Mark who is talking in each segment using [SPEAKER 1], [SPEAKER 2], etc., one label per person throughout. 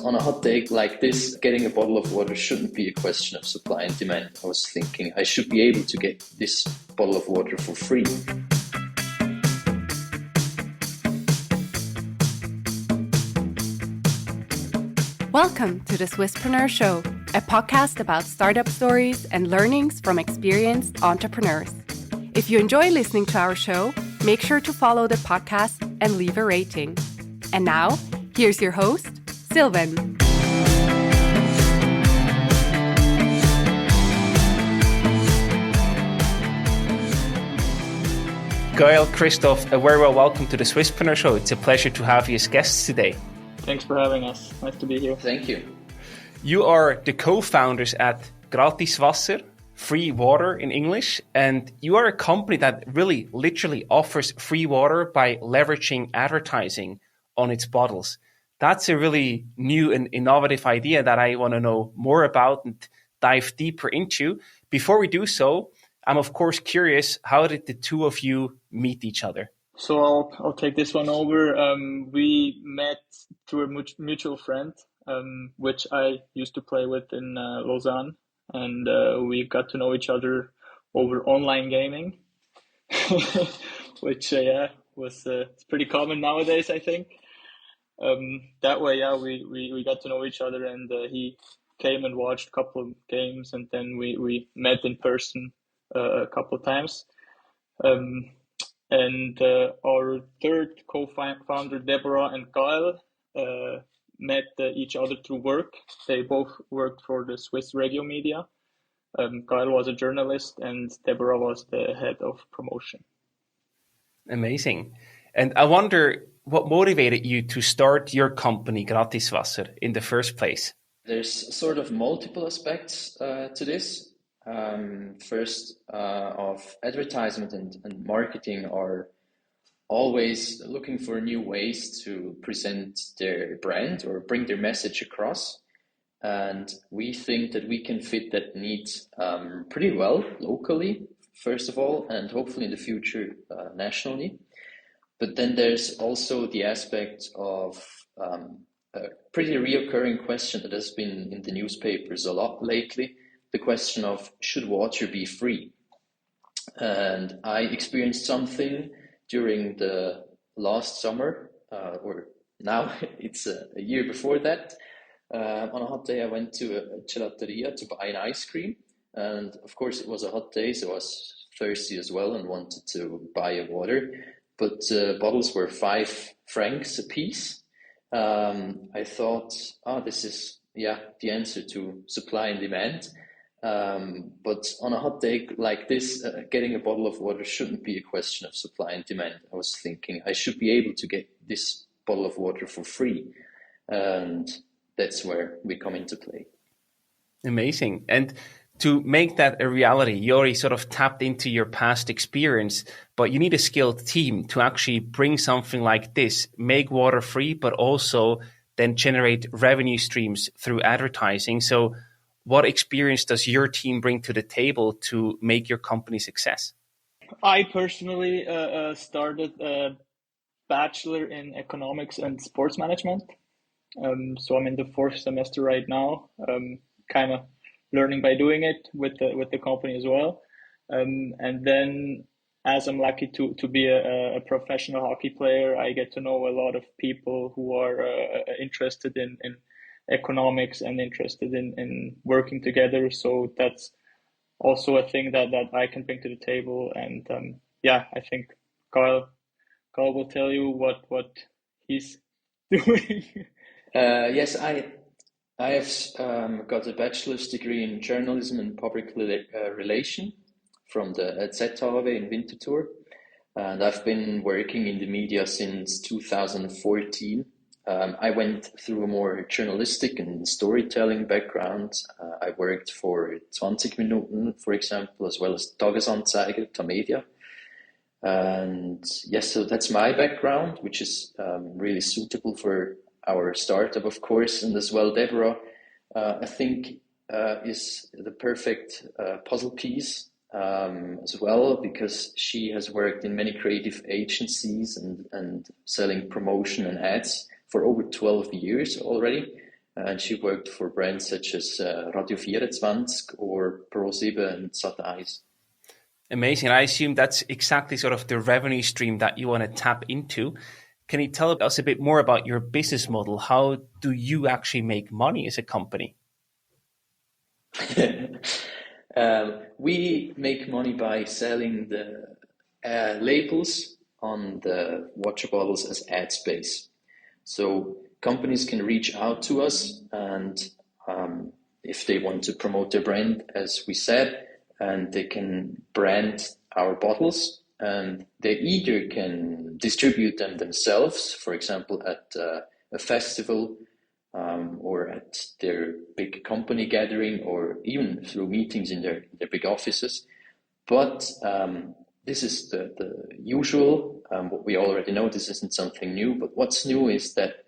[SPEAKER 1] on a hot day like this, getting a bottle of water shouldn't be a question of supply and demand. I was thinking I should be able to get this bottle of water for free.
[SPEAKER 2] Welcome to the Swisspreneur Show, a podcast about startup stories and learnings from experienced entrepreneurs. If you enjoy listening to our show, make sure to follow the podcast and leave a rating. And now, here's your host, Sylvan.
[SPEAKER 3] Gaël, Christoph, a very well welcome to the Swisspreneur Show. It's a pleasure to have you as guests today.
[SPEAKER 4] Thanks for having us. Nice to be here.
[SPEAKER 1] Thank you.
[SPEAKER 3] You are the co-founders at Gratis Wasser, free water in English, and you are a company that really literally offers free water by leveraging advertising on its bottles. That's a really new and innovative idea that I want to know more about and dive deeper into. Before we do so, I'm of course curious, how did the two of you meet each other?
[SPEAKER 4] So I'll take this one over. We met through a mutual friend, which I used to play with in Lausanne, and we got to know each other over online gaming, which was it's pretty common nowadays, I think. That way, we got to know each other, and he came and watched a couple of games, and then we met in person a couple of times. And our third co-founder, Deborah and Gaël, met each other through work. They both worked for the Swiss radio media. Gaël was a journalist and Deborah was the head of promotion.
[SPEAKER 3] Amazing. And I wonder what motivated you to start your company, Gratis Wasser, in the first place?
[SPEAKER 1] There's sort of multiple aspects to this. First, of advertisement and marketing are always looking for new ways to present their brand or bring their message across. And we think that we can fit that need pretty well locally, first of all, and hopefully in the future nationally. But then there's also the aspect of a pretty reoccurring question that has been in the newspapers a lot lately, the question of should water be free? And I experienced something during the last summer, or now it's a year before that. On a hot day, I went to a gelateria to buy an ice cream. And of course, it was a hot day, so I was thirsty as well and wanted to buy a water. But bottles were 5 francs a piece. I thought, this is the answer to supply and demand. But on a hot day like this, getting a bottle of water shouldn't be a question of supply and demand. I was thinking I should be able to get this bottle of water for free. And that's where we come into play.
[SPEAKER 3] Amazing. And to make that a reality, you already sort of tapped into your past experience, but you need a skilled team to actually bring something like this, make water free, but also then generate revenue streams through advertising. So what experience does your team bring to the table to make your company success?
[SPEAKER 4] I personally started a bachelor in economics and sports management. So I'm in the 4th semester right now, kind of learning by doing it with the company as well. And then as I'm lucky to be a professional hockey player, I get to know a lot of people who are interested in economics and interested in working together. So that's also a thing that I can bring to the table. And I think Gaël will tell you what he's doing.
[SPEAKER 1] Yes, I have got a bachelor's degree in journalism and public relation from the ZHAW in Winterthur. And I've been working in the media since 2014. I went through a more journalistic and storytelling background. I worked for 20 Minuten, for example, as well as Tagesanzeiger, Tamedia. And yes, so that's my background, which is really suitable for our startup, of course. And as well, Deborah, I think, is the perfect puzzle piece as well, because she has worked in many creative agencies and selling promotion and ads for over 12 years already. and she worked for brands such as Radio 24 or Pro7 and Sat.1.
[SPEAKER 3] Amazing. I assume that's exactly sort of the revenue stream that you want to tap into. Can you tell us a bit more about your business model? How do you actually make money as a company?
[SPEAKER 1] We make money by selling the labels on the water bottles as ad space. So companies can reach out to us, and if they want to promote their brand, as we said, and they can brand our bottles, and they either can distribute them themselves, for example, at a festival or at their big company gathering, or even through meetings in their big offices. But this is the usual, what we already know. This isn't something new, but what's new is that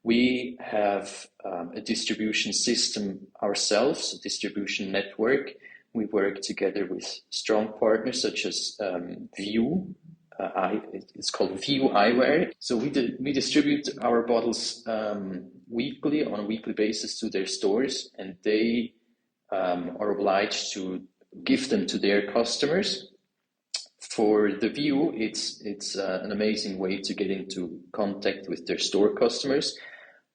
[SPEAKER 1] we have a distribution system ourselves, a distribution network. We work together with strong partners such as View. It's called View Eyewear. So we distribute our bottles weekly, on a weekly basis, to their stores, and they are obliged to give them to their customers. For the View, it's an amazing way to get into contact with their store customers.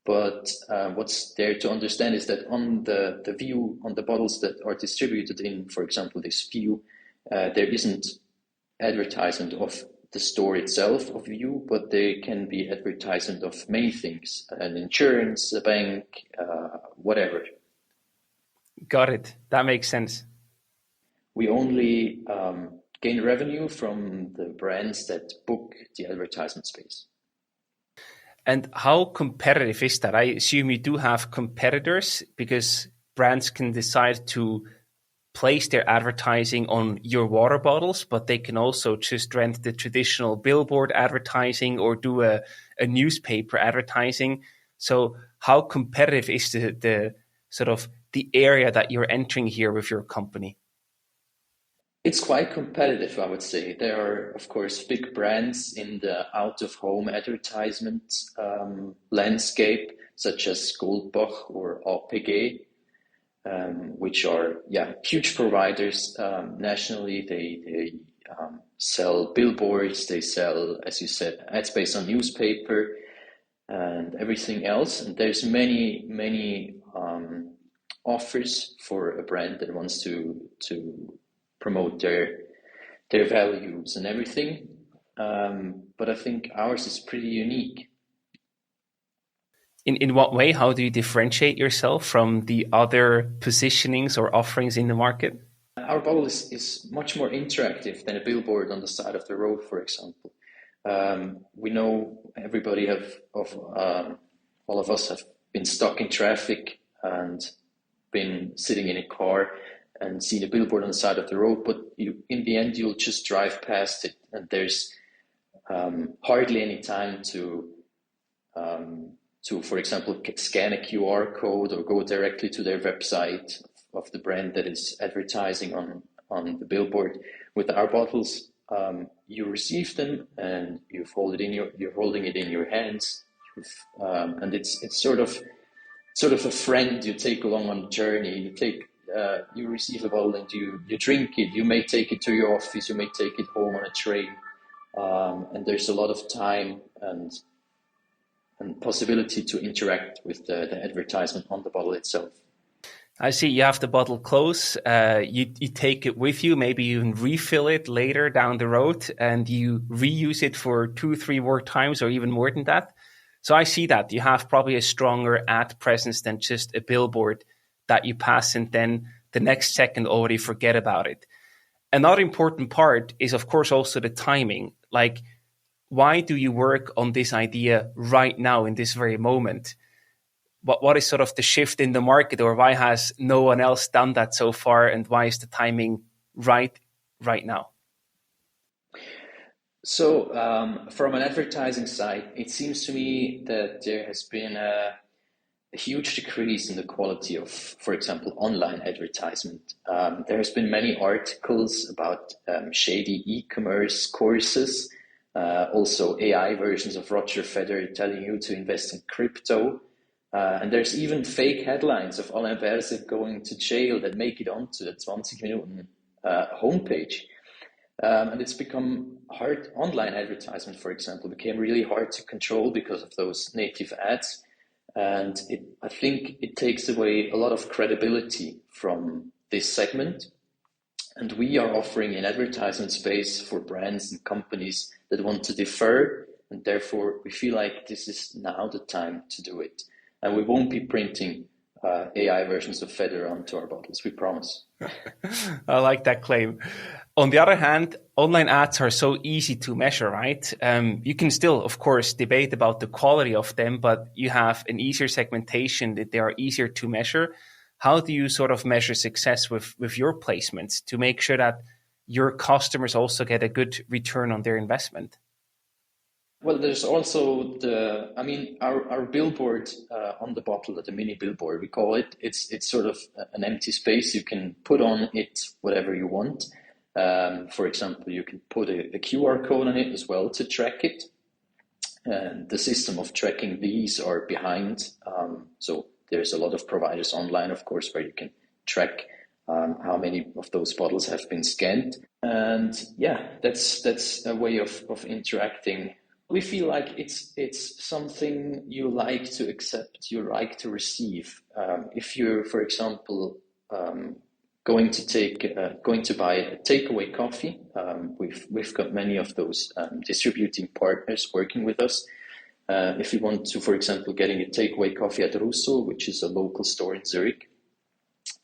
[SPEAKER 1] But what's there to understand is that on the View, on the bottles that are distributed in, for example, this View, there isn't advertisement of the store itself of View, but they can be advertisement of many things, an insurance, a bank, whatever.
[SPEAKER 3] Got it. That makes sense.
[SPEAKER 1] We only gain revenue from the brands that book the advertisement space.
[SPEAKER 3] And how competitive is that? I assume you do have competitors, because brands can decide to place their advertising on your water bottles, but they can also just rent the traditional billboard advertising or do a newspaper advertising. So how competitive is the sort of the area that you're entering here with your company?
[SPEAKER 1] It's quite competitive, I would say. There are, of course, big brands in the out-of-home advertisement landscape, such as Goldbach or APG, which are huge providers nationally. They sell billboards, they sell, as you said, ad space on newspaper and everything else. And there's many offers for a brand that wants to promote their values and everything. But I think ours is pretty unique.
[SPEAKER 3] In what way? How do you differentiate yourself from the other positionings or offerings in the market?
[SPEAKER 1] Our bottle is much more interactive than a billboard on the side of the road, for example. We know everybody all of us have been stuck in traffic and been sitting in a car and seen a billboard on the side of the road, but in the end, you'll just drive past it, and there's hardly any time to, for example, scan a QR code or go directly to their website of the brand that is advertising on the billboard. With our bottles, you receive them and you're holding it in your hands, and it's sort of a friend you take along on the journey. You receive a bottle and you drink it. You may take it to your office, you may take it home on a train, and there's a lot of time and possibility to interact with the advertisement on the bottle itself.
[SPEAKER 3] I see you have the bottle close. You take it with you. Maybe you even refill it later down the road, and you reuse it for 2-3 more times, or even more than that. So I see that you have probably a stronger ad presence than just a billboard that you pass and then the next second already forget about it. Another important part is, of course, also the timing. Like, why do you work on this idea right now in this very moment? What is sort of the shift in the market, or why has no one else done that so far, and why is the timing right now?
[SPEAKER 1] So from an advertising side, it seems to me that there has been a huge decrease in the quality of, for example, online advertisement. There has been many articles about shady e-commerce courses, also AI versions of Roger Federer telling you to invest in crypto. And there's even fake headlines of Alain Berset going to jail that make it onto the 20 Minuten homepage. And it's become hard. Online advertisement, for example, became really hard to control because of those native ads. And I think it takes away a lot of credibility from this segment. And we are offering an advertisement space for brands and companies that want to defer. And therefore, we feel like this is now the time to do it. And we won't be printing AI versions of Feather onto our bottles, we promise.
[SPEAKER 3] I like that claim. On the other hand, online ads are so easy to measure, right? You can still, of course, debate about the quality of them, but you have an easier segmentation that they are easier to measure. How do you sort of measure success with your placements to make sure that your customers also get a good return on their investment?
[SPEAKER 1] Well, there's also our billboard on the bottle, the mini billboard, we call it. It's sort of an empty space. You can put on it whatever you want. For example, you can put a QR code on it as well to track it. And the system of tracking these are behind. So there's a lot of providers online, of course, where you can track how many of those bottles have been scanned. And yeah, that's a way of interacting. We feel like it's something you like to accept, you like to receive. If you're, for example, going to buy a takeaway coffee, we've got many of those distributing partners working with us. If you want to, for example, getting a takeaway coffee at Russo, which is a local store in Zurich,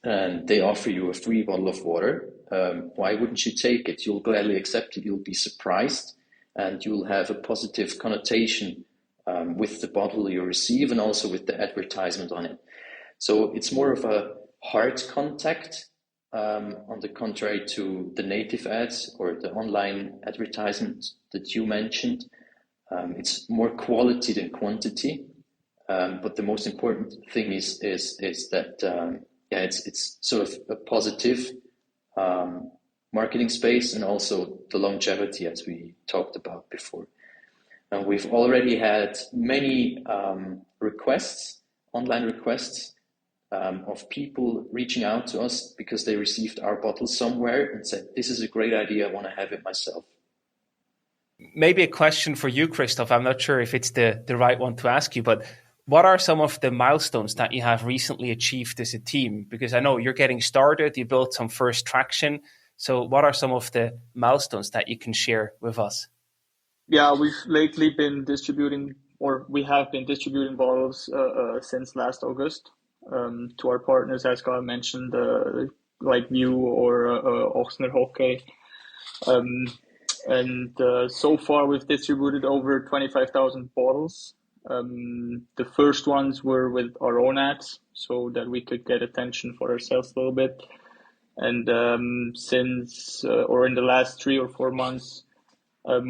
[SPEAKER 1] and they offer you a free bottle of water, why wouldn't you take it? You'll gladly accept it. You'll be surprised. And you'll have a positive connotation with the bottle you receive and also with the advertisement on it. So it's more of a heart contact on the contrary to the native ads or the online advertisement that you mentioned. It's more quality than quantity. But the most important thing is that it's sort of a positive marketing space and also the longevity, as we talked about before. And we've already had many online requests of people reaching out to us because they received our bottle somewhere and said, this is a great idea, I want to have it myself.
[SPEAKER 3] Maybe a question for you, Christoph. I'm not sure if it's the right one to ask you, but what are some of the milestones that you have recently achieved as a team? Because I know you're getting started, you built some first traction. So what are some of the milestones that you can share with us?
[SPEAKER 4] Yeah, we've lately been distributing, or we have been distributing bottles since last August to our partners, as Gaël mentioned, like View or Ochsner Hockey. And so far we've distributed over 25,000 bottles. The first ones were with our own ads so that we could get attention for ourselves a little bit. And since, or in the last 3 or 4 months,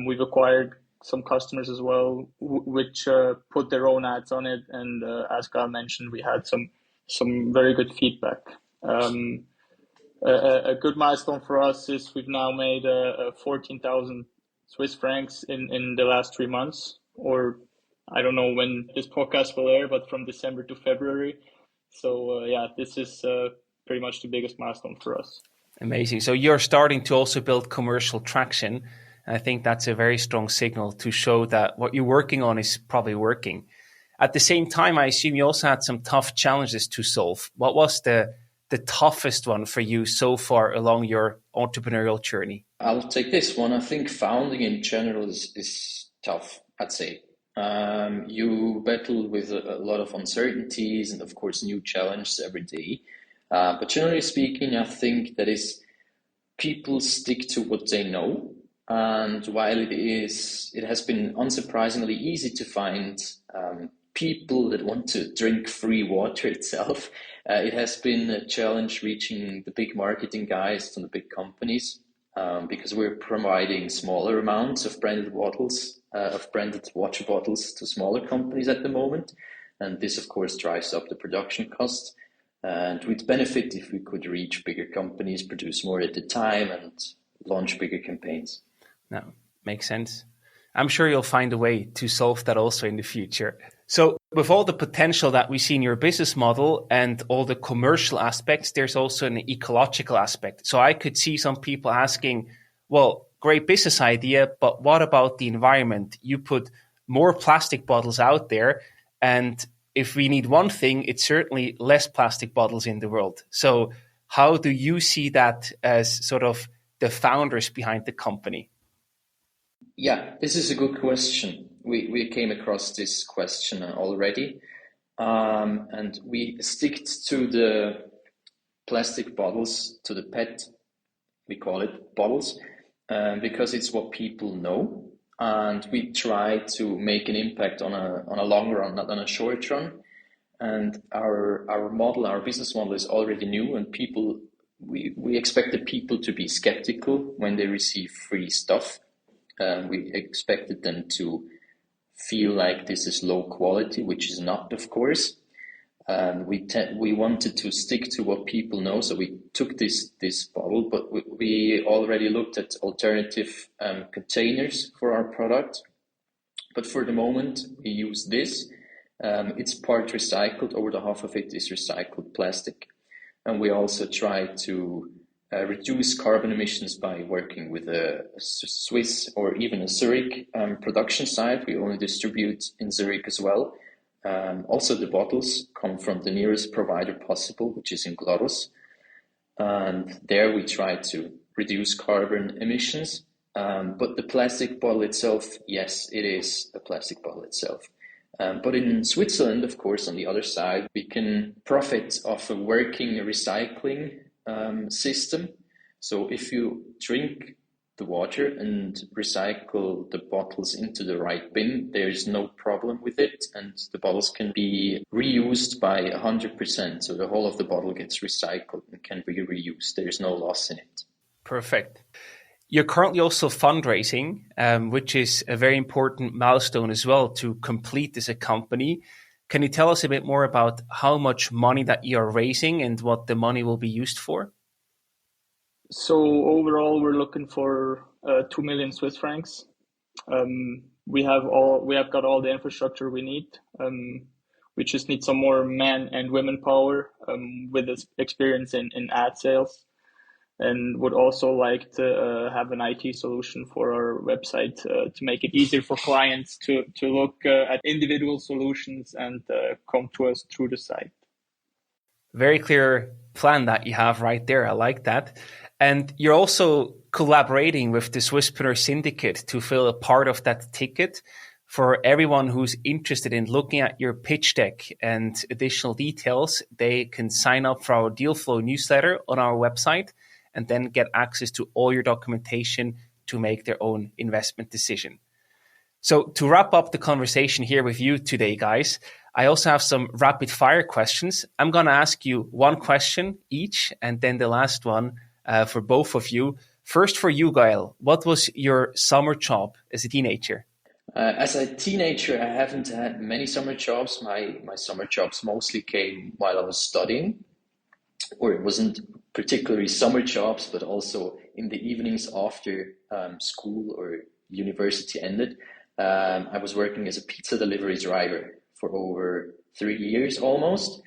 [SPEAKER 4] we've acquired some customers as well, which put their own ads on it. And as Gaël mentioned, we had some very good feedback. A good milestone for us is we've now made 14,000 Swiss francs in the last 3 months, or I don't know when this podcast will air, but from December to February. So this is pretty much the biggest milestone for us.
[SPEAKER 3] Amazing. So you're starting to also build commercial traction. And I think that's a very strong signal to show that what you're working on is probably working. At the same time, I assume you also had some tough challenges to solve. What was the toughest one for you so far along your entrepreneurial journey?
[SPEAKER 1] I'll take this one. I think founding in general is tough, I'd say. You battle with a lot of uncertainties and, of course, new challenges every day. But generally speaking, I think that is people stick to what they know. And while it has been unsurprisingly easy to find people that want to drink free water itself, it has been a challenge reaching the big marketing guys from the big companies because we're providing smaller amounts of branded bottles, of branded water bottles to smaller companies at the moment. And this, of course, drives up the production costs. And we'd benefit if we could reach bigger companies, produce more at a time, and launch bigger campaigns.
[SPEAKER 3] No, makes sense. I'm sure you'll find a way to solve that also in the future. So with all the potential that we see in your business model and all the commercial aspects, there's also an ecological aspect. So I could see some people asking, well, great business idea, but what about the environment? You put more plastic bottles out there, and if we need one thing, it's certainly less plastic bottles in the world. So how do you see that as sort of the founders behind the company?
[SPEAKER 1] Yeah, this is a good question. We came across this question already, and we stick to the plastic bottles, to the PET, we call it bottles, because it's what people know, and we try to make an impact on a long run, not on a short run. And our business model is already new, and we expect the people to be skeptical when they receive free stuff. We expected them to feel like this is low quality, which is not, of course. We wanted to stick to what people know, so we took this bottle, but we already looked at alternative containers for our product. But for the moment, we use this. It's part recycled. Over the half of it is recycled plastic, and we also try to reduce carbon emissions by working with a Swiss or even a Zurich production site. We only distribute in Zurich as well. Also, the bottles come from the nearest provider possible, which is in Glarus. And there we try to reduce carbon emissions. But the plastic bottle itself, yes, it is a plastic bottle itself. But in Switzerland, of course, on the other side, we can profit of a working recycling system. So if you drink the water and recycle the bottles into the right bin, there is no problem with it, and the bottles can be reused by 100%. So the whole of the bottle gets recycled and can be reused. There is no loss in it.
[SPEAKER 3] Perfect. You're currently also fundraising, which is a very important milestone as well to complete as a company. Can you tell us a bit more about how much money that you are raising and what the money will be used for?
[SPEAKER 4] So overall, we're looking for 2 million Swiss francs. We have got all the infrastructure we need. We just need some more men and women power with this experience in ad sales, and would also like to have an IT solution for our website to make it easier for clients to look at individual solutions and come to us through the site.
[SPEAKER 3] Very clear plan that you have right there. I like that. And you're also collaborating with the Swisspreneur Syndicate to fill a part of that ticket. For everyone who's interested in looking at your pitch deck and additional details, they can sign up for our Deal Flow newsletter on our website and then get access to all your documentation to make their own investment decision. So to wrap up the conversation here with you today, guys, I also have some rapid fire questions. I'm going to ask you one question each, and then the last one for both of you. First for you, Gaël, what was your summer job as a teenager?
[SPEAKER 1] As a teenager, I haven't had many summer jobs. My summer jobs mostly came while I was studying, or it wasn't particularly summer jobs, but also in the evenings after school or university ended. I was working as a pizza delivery driver for over 3 years almost.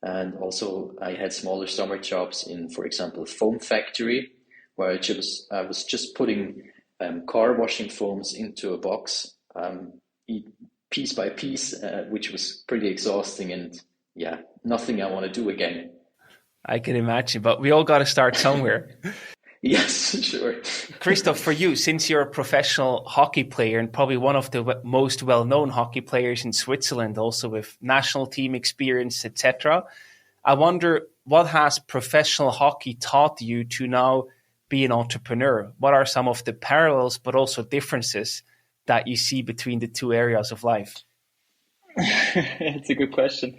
[SPEAKER 1] And also I had smaller summer jobs in, for example, a foam factory, where I was just putting car washing foams into a box, piece by piece, which was pretty exhausting, and yeah, nothing I want to do again.
[SPEAKER 3] I can imagine, but we all got to start somewhere.
[SPEAKER 1] Yes, sure.
[SPEAKER 3] Christoph, for you, since you're a professional hockey player and probably one of the most well-known hockey players in Switzerland, also with national team experience, etc., I wonder, what has professional hockey taught you to now be an entrepreneur? What are some of the parallels, but also differences that you see between the two areas of life?
[SPEAKER 4] It's a good question.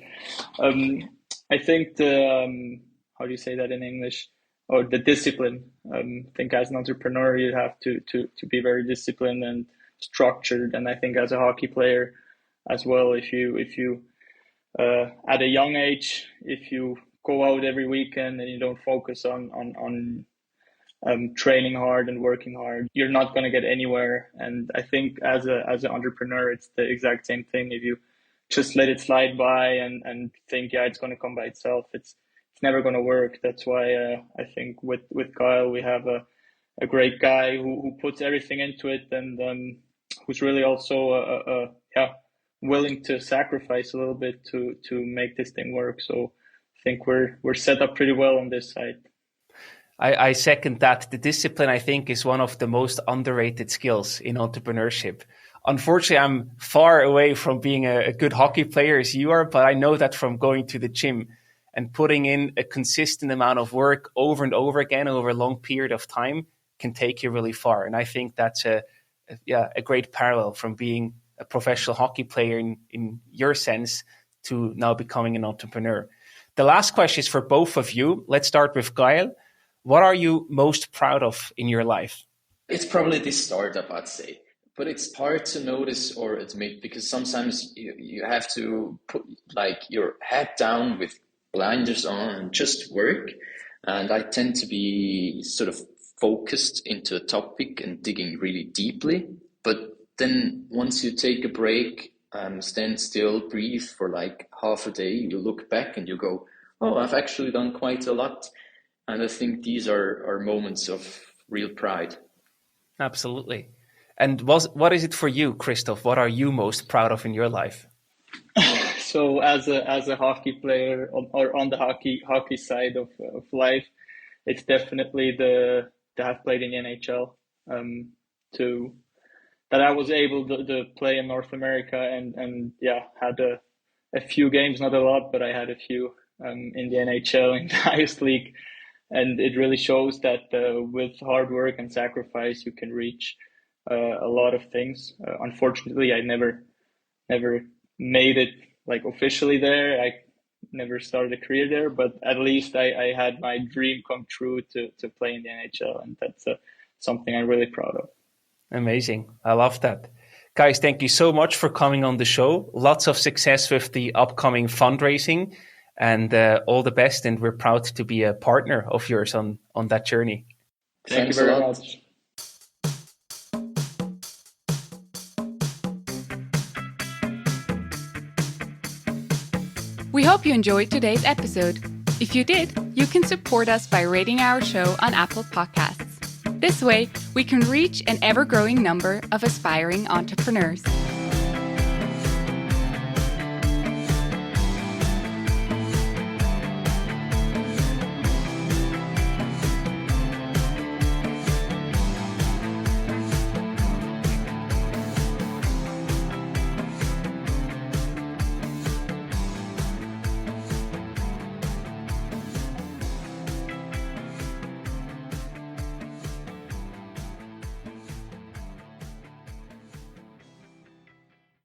[SPEAKER 4] I think how do you say that in English? Or the discipline. I think as an entrepreneur, you have to be very disciplined and structured. And I think as a hockey player as well, if you at a young age, if you go out every weekend and you don't focus on training hard and working hard, you're not going to get anywhere. And I think as an entrepreneur, it's the exact same thing. If you just let it slide by and think, yeah, it's going to come by itself, it's never going to work. That's why I think with Gaël, we have a great guy who puts everything into it, and who's really also willing to sacrifice a little bit to make this thing work. So I think we're set up pretty well on this side.
[SPEAKER 3] I second that. The discipline, I think, is one of the most underrated skills in entrepreneurship. Unfortunately, I'm far away from being a good hockey player as you are, but I know that from going to the gym and putting in a consistent amount of work over and over again over a long period of time can take you really far. And I think that's a great parallel from being a professional hockey player in your sense to now becoming an entrepreneur. The last question is for both of you. Let's start with Gaël. What are you most proud of in your life?
[SPEAKER 1] It's probably this startup, I'd say. But it's hard to notice or admit because sometimes you have to put like your head down with blinders on and just work. And I tend to be sort of focused into a topic and digging really deeply. But then once you take a break, stand still, breathe for like half a day, you look back and you go, oh, I've actually done quite a lot. And I think these are moments of real pride.
[SPEAKER 3] Absolutely. And what is it for you, Christoph? What are you most proud of in your life?
[SPEAKER 4] So as a hockey player or on the hockey side of life, it's definitely to have played in the NHL, that I was able to play in North America and had a few games, not a lot, but I had a few in the NHL in the highest league. And it really shows that with hard work and sacrifice, you can reach a lot of things. Unfortunately, I never made it like officially there. I never started a career there, but at least I had my dream come true to play in the NHL, and that's something I'm really proud of.
[SPEAKER 3] Amazing. I love that. Guys, thank you so much for coming on the show. Lots of success with the upcoming fundraising. And all the best, and we're proud to be a partner of yours on that journey.
[SPEAKER 4] Thank you very much.
[SPEAKER 2] We hope you enjoyed today's episode. If you did, you can support us by rating our show on Apple Podcasts. This way, we can reach an ever-growing number of aspiring entrepreneurs.